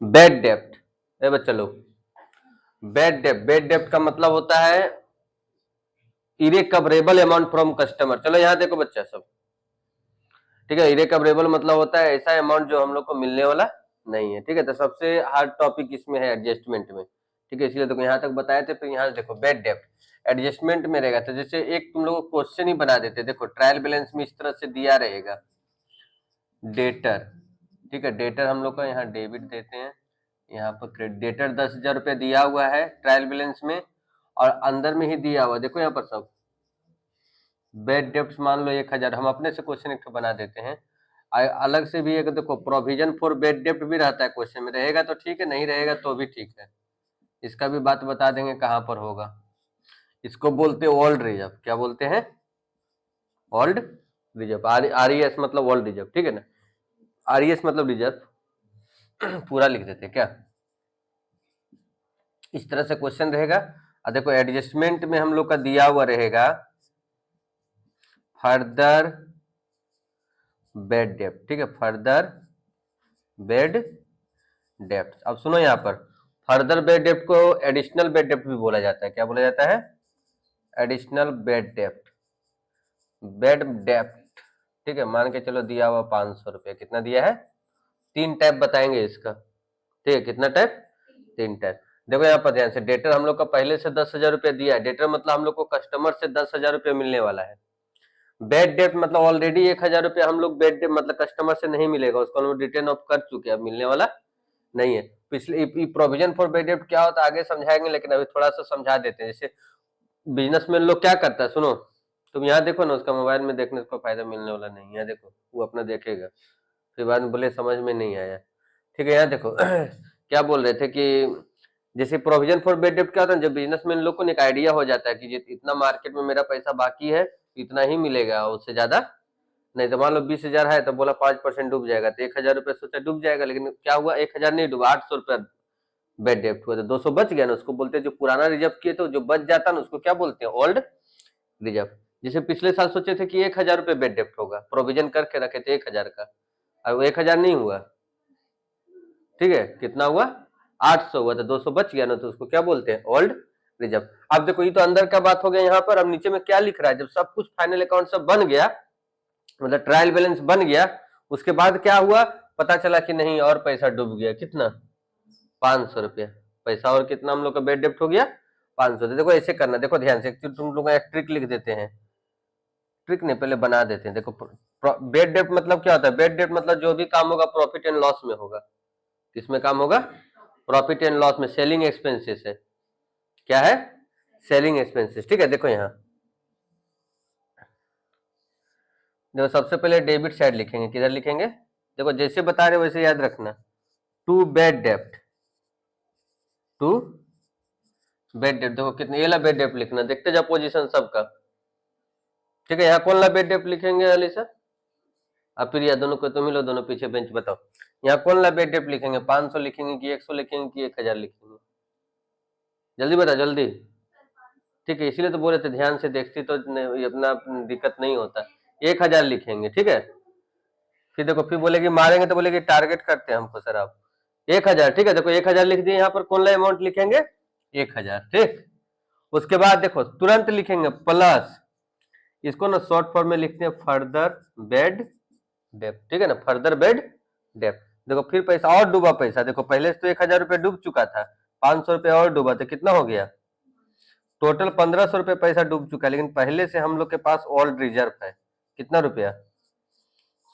Bed डेप्ट। ए बच्चा लोग, bed डेप्ट का मतलब होता है इरेकवरेबल अमाउंट फ्रॉम कस्टमर। चलो यहाँ देखो बच्चा सब, ठीक है। इरेकवरेबल मतलब होता है ऐसा अमाउंट जो हम लोग को मिलने वाला नहीं है, ठीक है। तो सबसे हार्ड टॉपिक इसमें है एडजस्टमेंट में, ठीक है। इसलिए देखो यहाँ तक बताए थे, फिर यहाँ देखो बेड डेप्ट एडजस्टमेंट में रहेगा। तो जैसे एक तुम लोग क्वेश्चन ही बना देते, देखो ट्रायल बैलेंस में इस तरह से दिया रहेगा डेटर, ठीक है। डेटर हम लोग का यहाँ डेबिट देते हैं, यहाँ पर क्रेडिट। डेटर 10,000 रुपया दिया हुआ है ट्रायल बैलेंस में, और अंदर में ही दिया हुआ देखो यहाँ पर सब बेड डेप्ट मान लो 1,000। हम अपने से क्वेश्चन एक बना देते हैं। अलग से भी एक देखो प्रोविजन फॉर बेड डेप्ट भी रहता है क्वेश्चन में, रहेगा तो ठीक है, नहीं रहेगा तो भी ठीक है। इसका भी बात बता देंगे कहाँ पर होगा। इसको बोलते हैं ओल्ड रिजर्व। क्या बोलते हैं? Old reserve. RES मतलब ओल्ड रिजर्व, ठीक है ना। RES मतलब रिजर्व। पूरा लिख देते क्या, इस तरह से क्वेश्चन रहेगा। और देखो एडजस्टमेंट में हम लोग का दिया हुआ रहेगा फर्दर बेड डेप्ट, ठीक है। फर्दर बेड डेप्ट। अब सुनो यहाँ पर, फर्दर बेड डेप्ट को एडिशनल बेड डेप्ट भी बोला जाता है। क्या बोला जाता है? एडिशनल बेड डेप्ट। बेड डेप्ट, ठीक है। मान के चलो दिया हुआ 500 रुपया, कितना दिया है? 3 टाइप बताएंगे इसका, ठीक है। कितना टाइप? 3 टाइप। देखो यहाँ पर ध्यान से, डेटर हम लोग का पहले से 10,000 रुपया दिया है। डेटर मतलब हम लोग को कस्टमर से 10,000 रुपया मिलने वाला है। बेड डेप्ट मतलब ऑलरेडी 1,000 रुपया हम लोग बेड डेप्ट मतलब कस्टमर से नहीं मिलेगा, उसको हम लोग रिटर्न ऑफ कर चुके हैं, मिलने वाला नहीं है। पिछले प्रोविजन फॉर बेड डेप्ट क्या होता है आगे समझाएंगे, लेकिन अभी थोड़ा सा समझा देते हैं। जैसे बिजनेसमैन लोग क्या करता है, सुनो तुम यहाँ देखो ना, उसका मोबाइल में देखने को फायदा मिलने वाला नहीं है। देखो वो अपना देखेगा, फिर बाद में बोले समझ में नहीं आया, ठीक है। यहाँ देखो क्या बोल रहे थे कि जैसे प्रोविजन फॉर बेड डेप्ट क्या होता है, जब बिजनेसमैन लोग को एक आइडिया हो जाता है कि इतना मार्केट में मेरा पैसा बाकी है, इतना ही मिलेगा, उससे ज्यादा नहीं। तो मान लो 20,000 है, तो बोला 5% डूब जाएगा, तो 1,000 रुपया सोचा डूब जाएगा, लेकिन क्या हुआ? 1,000 नहीं डूबा, 800 रुपया बेड डेप्ट हुआ, तो 200 बच गया ना। उसको बोलते हैं जो पुराना रिजर्व किए, तो जो बच जाता ना उसको क्या बोलते हैं? Old reserve. जैसे पिछले साल सोचे थे कि 1,000 रुपये बेड डेप्ट होगा, प्रोविजन करके रखे थे 1,000 का, और वो 1,000 नहीं हुआ, ठीक है। कितना हुआ? 800 हुआ, तो 200 बच गया ना, तो उसको क्या बोलते हैं? Old reserve. अब देखो ये तो अंदर का बात हो गया। यहाँ पर अब नीचे में क्या लिख रहा है, जब सब कुछ फाइनल अकाउंट सब बन गया, मतलब ट्रायल बैलेंस बन गया, उसके बाद क्या हुआ? पता चला कि नहीं और पैसा डूब गया। कितना? 500 रुपया पैसा। और कितना हम लोग का बेड डेप्ट हो गया? 500। देखो ऐसे करना, देखो ध्यान से, तुम लोग एक ट्रिक लिख देते हैं। ट्रिक नहीं, पहले बना देते हैं। देखो बेड डेप्ट मतलब क्या होता है? बेड डेप्ट मतलब जो भी काम होगा प्रॉफिट एंड लॉस में होगा। किसमें काम होगा? प्रॉफिट एंड लॉस में। सेलिंग एक्सपेंसेस है। क्या है? सेलिंग एक्सपेंसेस, ठीक है। देखो यहाँ देखो, सबसे पहले डेबिट साइड लिखेंगे। किधर लिखेंगे? देखो जैसे बता रहे वैसे याद रखना। टू बेड डेप्ट, टू बेड डेप्ट। देखो कितने, ये ला बेड डेप्ट लिखना, देखते जाओ पोजीशन सबका, ठीक है। यहाँ कौन ला बेड डेप्ट लिखेंगे अली सर? अब फिर यह दोनों को तुम ही लो, दोनों पीछे बेंच बताओ। यहाँ कौन ला बेड डेप्ट लिखेंगे? 500 लिखेंगे कि 100 लिखेंगे कि 1,000 लिखेंगे? जल्दी बता जल्दी, ठीक है। इसीलिए तो बोले थे ध्यान से देखती तो अपना दिक्कत नहीं होता। 1,000 लिखेंगे, ठीक है। फिर देखो फिर बोलेगी मारेंगे, तो बोलेगी टारगेट करते हैं हमको सर आप। 1,000, ठीक है। देखो 1,000 लिख दिए। यहाँ पर कौन ला अमाउंट लिखेंगे? 1,000, ठीक। उसके बाद देखो तुरंत लिखेंगे प्लस, इसको ना शॉर्ट फॉर्म में लिखते हैं फर्दर बेड डेप्ट, ठीक है ना। फर्दर बेड डेप्ट। देखो फिर पैसा और डूबा पैसा। देखो पहले से तो 1,000 रुपया डूब चुका था, 500 रुपया और डूबा, तो कितना हो गया? टोटल 1,500 रुपया पैसा डूब चुका है, लेकिन पहले से हम लोग के पास ओल्ड रिजर्व है। कितना रुपया?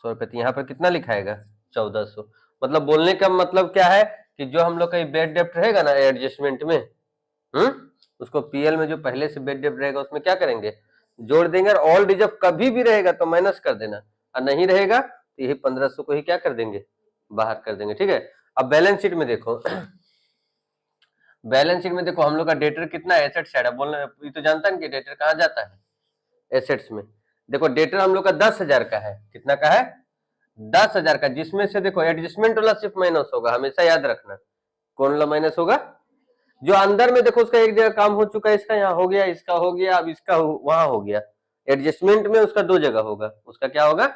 100 रुपया। तो यहाँ पर कितना लिखाएगा? 1,400। मतलब बोलने का मतलब क्या है कि जो हम लोग का बेड डेप्ट रहेगा ना एडजस्टमेंट में, उसको पीएल में जो पहले से बेड डेप्ट रहेगा उसमें क्या करेंगे? जोड़ देंगे। और ऑल रिजर्व कभी भी रहेगा तो माइनस कर देना, और नहीं रहेगा तो यही 1,500 को ही क्या कर देंगे? बाहर कर देंगे, ठीक है। अब बैलेंस शीट में देखो बैलेंस शीट में देखो हम लोग का डेटर कितना एसेट साइड है। बोलना ये तो जानता है कि डेटर कहाँ जाता है? एसेट्स में। देखो डेटर हम लोग का 10,000 का है। कितना का है? 10,000 का, जिसमें से देखो एडजस्टमेंट वाला सिर्फ माइनस होगा, हमेशा याद रखना। कौन वाला माइनस होगा? जो अंदर में देखो उसका एक जगह काम हो चुका है, इसका यहाँ हो गया, इसका हो गया, अब इसका वहां हो गया। एडजस्टमेंट में उसका 2 जगह होगा। उसका क्या होगा?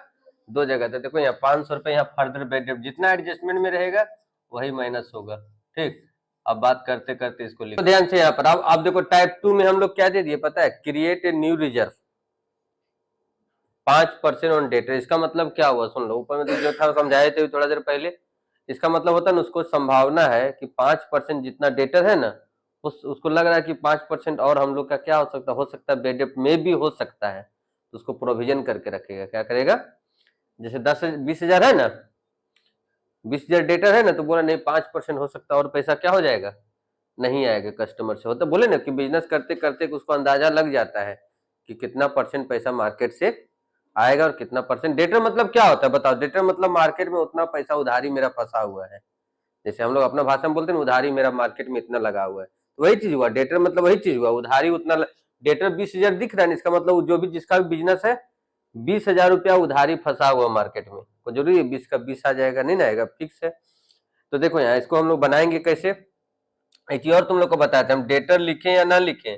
2 जगह। तो देखो यहाँ 500 रुपए, यहाँ फर्दर बेड डेप्ट जितना एडजस्टमेंट में रहेगा वही माइनस होगा। ठीक, अब बात करते करते इसको लिखो ध्यान से यहाँ पर। अब देखो टाइप 2 में हम लोग क्या दे दिए पता है, create a new reserve 5% on debtor. इसका मतलब क्या हुआ सुन लो, ऊपर में तो जो था समझाए थे थोड़ा देर पहले। इसका मतलब होता है ना, उसको संभावना है कि 5% जितना डेटर है ना, उसको लग रहा है कि 5% और हम लोग का क्या हो सकता है बेड डेप्ट में भी हो सकता है, तो उसको प्रोविजन करके रखेगा। क्या करेगा, जैसे 20,000 है ना, 20,000 डेटर है ना, तो बोला नहीं 5% हो सकता है और पैसा क्या हो जाएगा, नहीं आएगा कस्टमर से। होता बोले ना कि बिजनेस करते करते उसको अंदाजा लग जाता है कि कितना परसेंट पैसा मार्केट से आएगा और कितना परसेंट। डेटर मतलब क्या होता है बताओ, डेटर मतलब मार्केट में उतना पैसा उधारी मेरा फंसा हुआ है। जैसे हम लोग अपना भाषा में बोलते हैं उधारी मेरा मार्केट में इतना लगा हुआ है, तो वही चीज हुआ। डेटर मतलब वही चीज हुआ, उधारी उतना डेटर 20,000 दिख रहा है, इसका मतलब जो भी जिसका भी बिजनेस है 20,000 रुपया उधारी फंसा हुआ मार्केट में। को जरूरी है 20 का 20 आ जाएगा, नहीं ना आएगा, फिक्स है। तो देखो यहाँ इसको हम लोग बनाएंगे कैसे, एक चीज और तुम लोग को बताते हैं, हम डेटर लिखें या ना लिखें,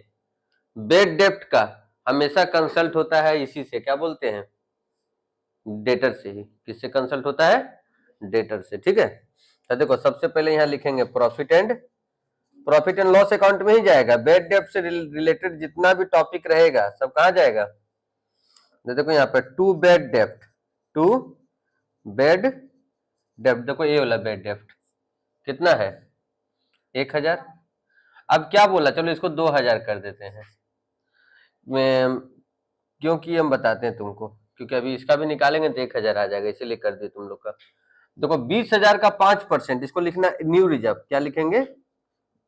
बेड डेप्ट का हमेशा कंसल्ट होता है इसी से, क्या बोलते हैं, डेटर से ही। किससे कंसल्ट होता है, डेटर से। ठीक है, तो देखो सबसे पहले यहाँ लिखेंगे प्रॉफिट एंड लॉस अकाउंट में ही जाएगा। बेड डेप्ट से रिलेटेड जितना भी टॉपिक रहेगा सब कहाँ जाएगा, देखो यहाँ पे टू बेड डेप्ट। देखो ये वाला बेड डेप्ट कितना है, 1,000। अब क्या बोला, चलो इसको 2,000 कर देते हैं, क्योंकि हम बताते हैं तुमको, क्योंकि अभी इसका भी निकालेंगे तो 1,000 आ जाएगा, इसीलिए कर दिए तुम लोग का। देखो 20,000 का 5%, इसको लिखना न्यू रिजर्व। क्या लिखेंगे,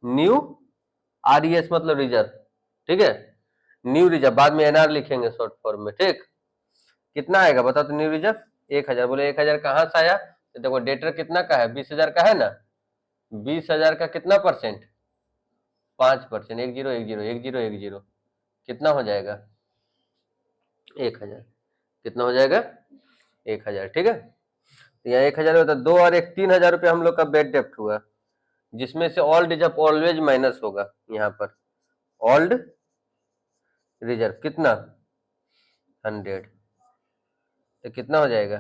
न्यू, RES मतलब रिजर्व। ठीक है, न्यू रिजर्व, बाद में NR लिखेंगे शॉर्ट फॉर्म में। ठीक, कितना आएगा बताओ तो, न्यू रिजर्व 1,000। बोले 1,000 कहाँ से आया, तो देखो डेटर कितना का है, 20,000 का है ना, 20,000 का कितना परसेंट, 5%, 10101010, कितना हो जाएगा, 1,000। कितना हो जाएगा, 1,000। ठीक है, तो यहाँ 1,000 होता है, 2 और 1 3,000 रुपये हम लोग का बेड डेप्ट हुआ, जिसमें से ऑल रिजर्व ऑलवेज माइनस होगा। यहाँ पर ऑल्ड रिजर्व कितना, 100, तो कितना हो जाएगा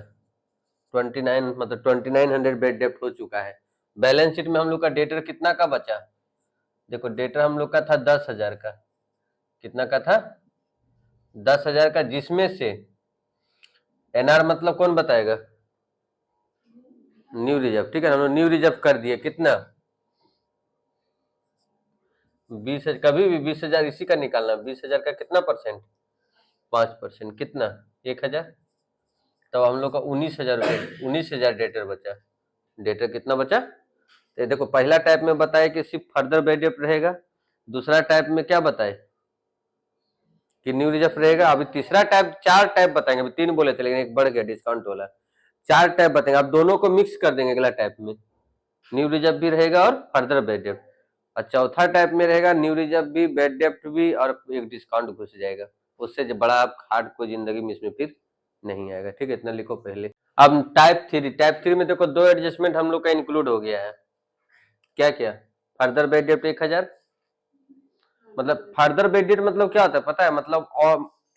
29, मतलब 2900 बेड डेप्ट हो चुका है। बैलेंस शीट में हम लोग का डेटर कितना का बचा, देखो डेटर हम लोग का था 10,000 का, कितना का था, 10,000 का, जिसमें से NR मतलब कौन बताएगा, न्यू रिजर्व। ठीक है, हम लोग न्यू रिजर्व कर दिए, कितना 20,000। कभी भी 20,000 इसी का निकालना, 20,000 का कितना परसेंट, 5%, कितना 1,000। तब हम लोग का 19,000 रुपये, 19,000 डेटर बचा। डेटर कितना बचा, तो देखो पहला टाइप में बताए कि सिर्फ फर्दर बेड डेप्ट रहेगा, दूसरा टाइप में क्या बताए कि न्यू रिजर्व रहेगा। अभी तीसरा टाइप, 4 टाइप बताएंगे, अभी 3 बोले थे लेकिन एक बढ़ गया डिस्काउंट वाला, 4 टाइप बताएंगे। अब दोनों को मिक्स कर देंगे अगला टाइप में, न्यू रिजर्व भी रहेगा और फर्दर बेड डेप्ट। और चौथा टाइप में रहेगा न्यू रिजर्व भी, बेड डेप्ट भी, और एक डिस्काउंट घुस जाएगा। उससे जो बड़ा हार्ड कोई जिंदगी में इसमें फिर नहीं आएगा। ठीक है, इतना लिखो पहले। अब टाइप थ्री में देखो 2 एडजस्टमेंट हम लोग का इंक्लूड हो गया है। क्या क्या, फर्दर बेड डेप्ट 1,000, मतलब फर्दर बेड डेप्ट मतलब क्या होता है पता है, मतलब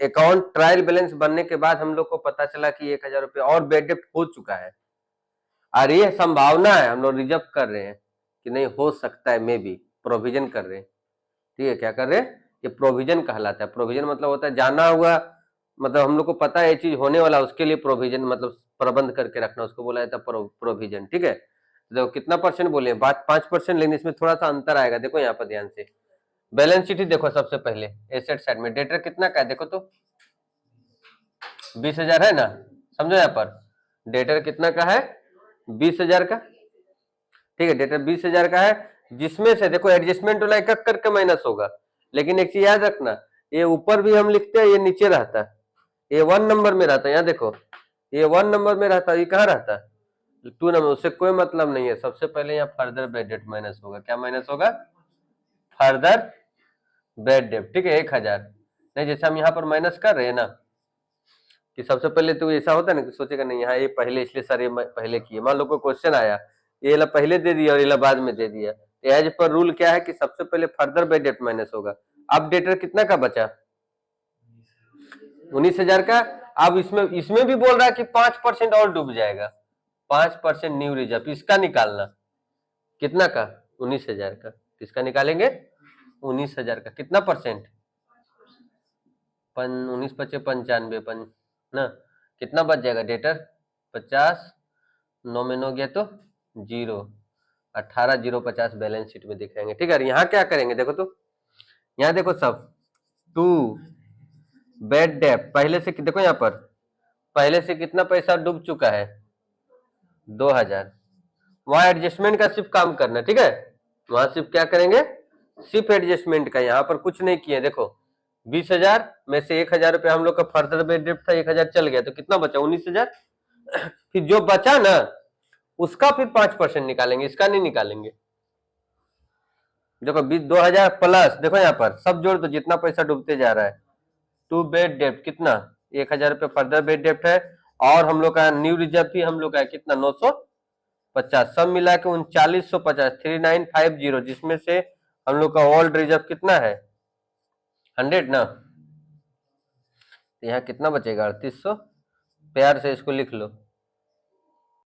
अकाउंट ट्रायल बैलेंस बनने के बाद हम लोग को पता चला कि 1,000 रुपये और बेड डेप्ट हो चुका है, और ये संभावना है, हम लोग रिजर्व कर रहे हैं कि नहीं हो सकता है, मे बी प्रोविजन कर रहे हैं। ठीक है, क्या कर रहे हैं, ये प्रोविजन कहलाता है। प्रोविजन मतलब होता है जाना हुआ, मतलब हम लोग को पता है ये चीज होने वाला, उसके लिए प्रोविजन मतलब प्रबंध करके रखना, उसको बोला जाता है प्रोविजन। ठीक है, तो देखो कितना परसेंट बोले, बात 5%, लेकिन इसमें थोड़ा सा अंतर आएगा। देखो यहाँ पर ध्यान से, बैलेंस शीट ही देखो सबसे पहले, एसेट साइड में डेटर कितना का है, देखो तो 20,000 है ना, समझो यहाँ पर डेटर कितना का है, 20,000 का। ठीक है, डेटर 20,000 का है, जिसमें से देखो एडजस्टमेंट वाला एक करके माइनस होगा, लेकिन एक चीज याद रखना, ये ऊपर भी हम लिखते हैं, ये नीचे रहता है, ये 1 नंबर में रहता है। यहाँ देखो ये 1 नंबर में रहता है, ये कहाँ रहता है, 2 नंबर, उससे कोई मतलब नहीं है। सबसे पहले यहाँ फर्दर बेड डेप्ट माइनस होगा, क्या माइनस होगा, फर्दर बेड डेप्ट। ठीक है, 1,000 नहीं, जैसे हम यहाँ पर माइनस कर रहे हैं ना, कि सबसे पहले तो ऐसा होता है ना कि सोचेगा नहीं यहाँ ये पहले, इसलिए सर ये पहले किए। मान लो कोई क्वेश्चन आया, ये ला पहले दे दिया और ये ला बाद में दे दिया, एज पर रूल क्या है कि सबसे पहले फर्दर बेड डेप्ट माइनस होगा। अब डेटर कितना का बचा, 19,000 का। अब इसमें भी बोल रहा है कि 5% और डूब जाएगा, 5% न्यू रिजर्व, इसका निकालना। कितना का? 19,000 का। किसका निकालेंगे? 19,000 का। कितना परसेंट? 19 पचे 95 ना, कितना बच जाएगा डेटर? 50, 9 में 9 गया तो 0, 18,050 बैलेंस शीट में दिखाएंगे। ठीक है, यहाँ क्या करेंगे देखो तो, यहाँ देखो सब, टू बेड डेप्ट पहले से देखो, यहाँ पर पहले से कितना पैसा डूब चुका है? 2,000। वहां एडजस्टमेंट का सिर्फ काम करना, ठीक है, वहां सिर्फ क्या करेंगे? सिर्फ एडजस्टमेंट का। यहाँ पर कुछ नहीं किए। देखो 20,000 में से 1,000 रुपया हम लोग का फर्दर बेड डेप्ट था, 1,000 चल गया तो कितना बचा? 19,000। फिर जो बचा ना उसका फिर 5% निकालेंगे, इसका नहीं निकालेंगे। देखो 2,000 प्लस, देखो यहाँ पर सब जोड़ दो जितना पैसा डूबते जा रहा है। टू बेड डेप्ट कितना? 1,000 रुपया फर्दर बेड डेप्ट है, और हम लोग का न्यू रिजर्व भी हम लोग का कितना? 950। सब मिला के 3950, 3950, जिसमें से हम लोग का ओल्ड रिजर्व कितना है? 100 ना। तो यहाँ कितना बचेगा? 3800। प्यार से इसको लिख लो,